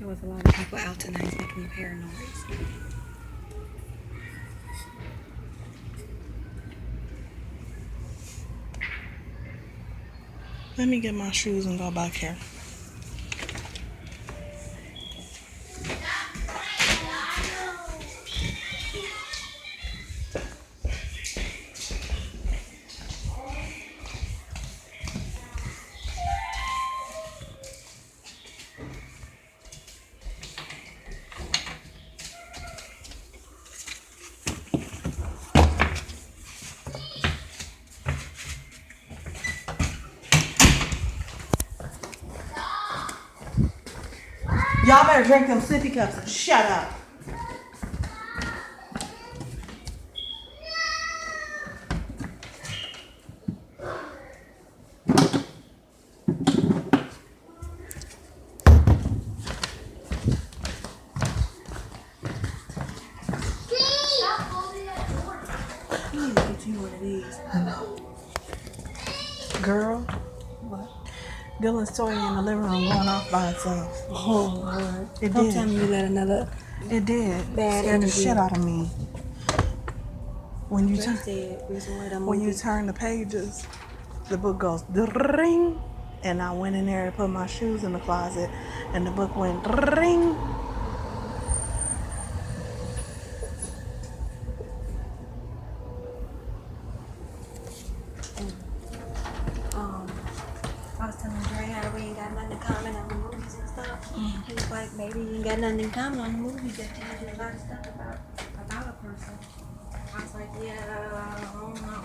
Sure was a lot of people out tonight making me paranoid. Let me get my shoes and go back here. Y'all better drink them sippy cups and shut up. Girl, What? Dylan's toy in the living room going off by itself. Oh, Lord. It Don't did. tell me you let another It did. bad Scared the energy. shit out of me. When you Dre said reason why that when you movie. turn the pages, the book goes ring, and I went in there to put my shoes in the closet, and the book went ring. I was telling Dre how we ain't got nothing in common on the movies and stuff. He was like, maybe you ain't got nothing in common on the movies that tells you a lot of stuff about a person. I was like, yeah, I don't know.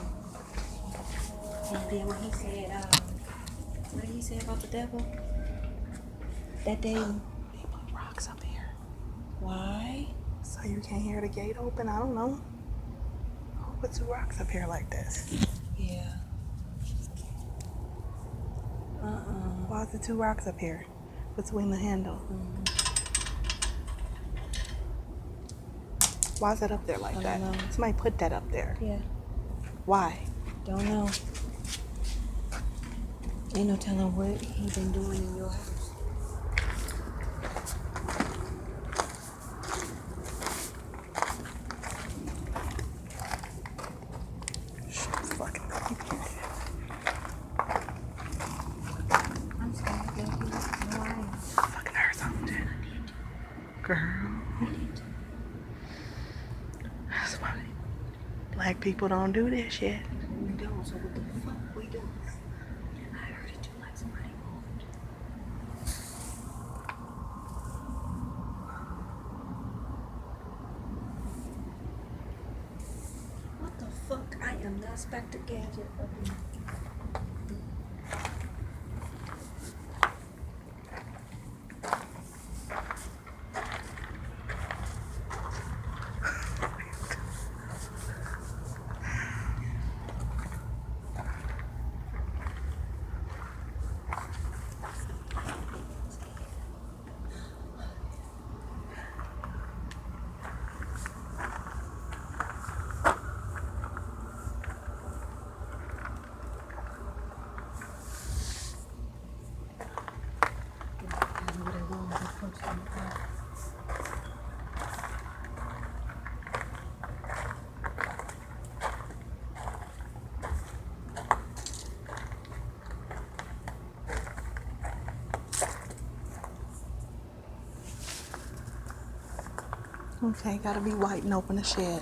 And then when he said, what did he say about the devil? That day. He put rocks up here. Why? So you can't hear the gate open? I don't know. Who put two rocks up here like this? Yeah. Why is the two rocks up here between the handle? Why is that up there like that? know. Somebody put that up there. Yeah. Why? Don't know. Ain't no telling what he been doing in your house. Fucking creepy. I'm scared that he's lying. Fucking heard something. Girl. That's why black people don't do this shit. We don't, so what the fuck we doing? I heard it too, like somebody moved. What the fuck? I am not Spectre Gadget. Okay, gotta be white and open the shed.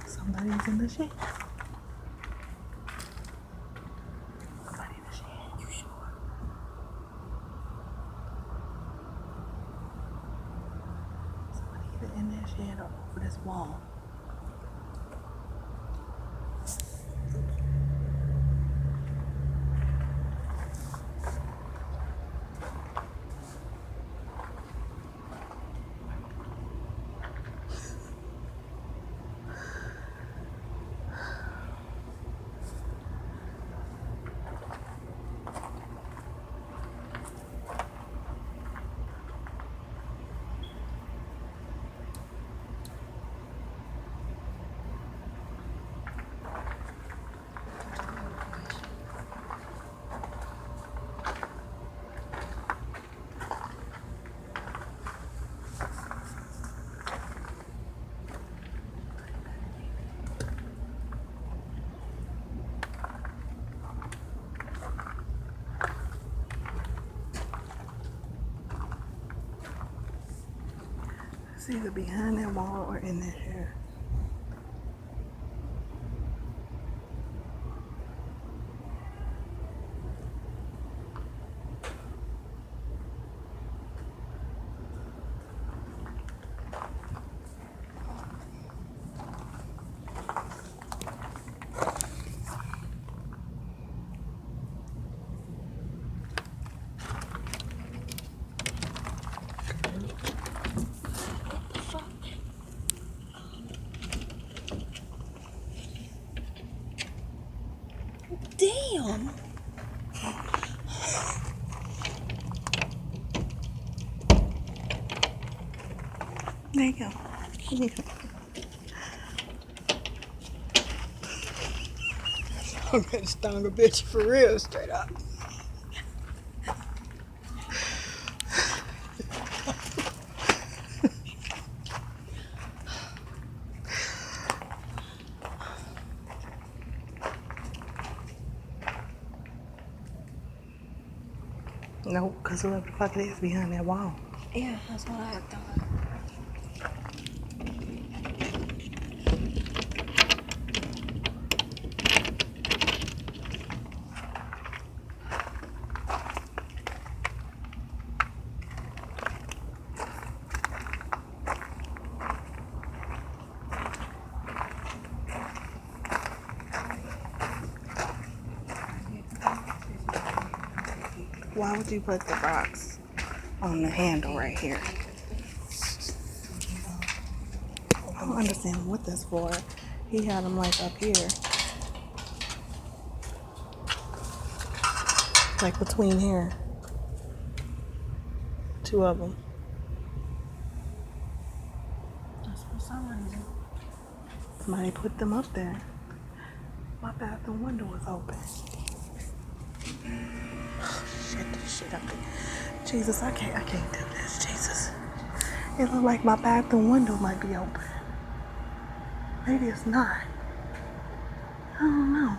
Somebody's in the shed. Somebody in the shed. You sure? Somebody either in that shed or over this wall. It's either behind that wall or in that hair. Damn. There you go. There you go. I'm gonna stung a bitch for real, straight up. Nope, because whoever the fuck it is behind that wall. Yeah, that's what I thought. Why would you put the box on the handle right here? I don't understand what that's for. He had them like up here. Like between here. Two of them. That's for some reason. Somebody put them up there. My bathroom window was open. Shit, this shit up there. Jesus, I can't do this, Jesus. It looked like my bathroom window might be open. Maybe it's not. I don't know.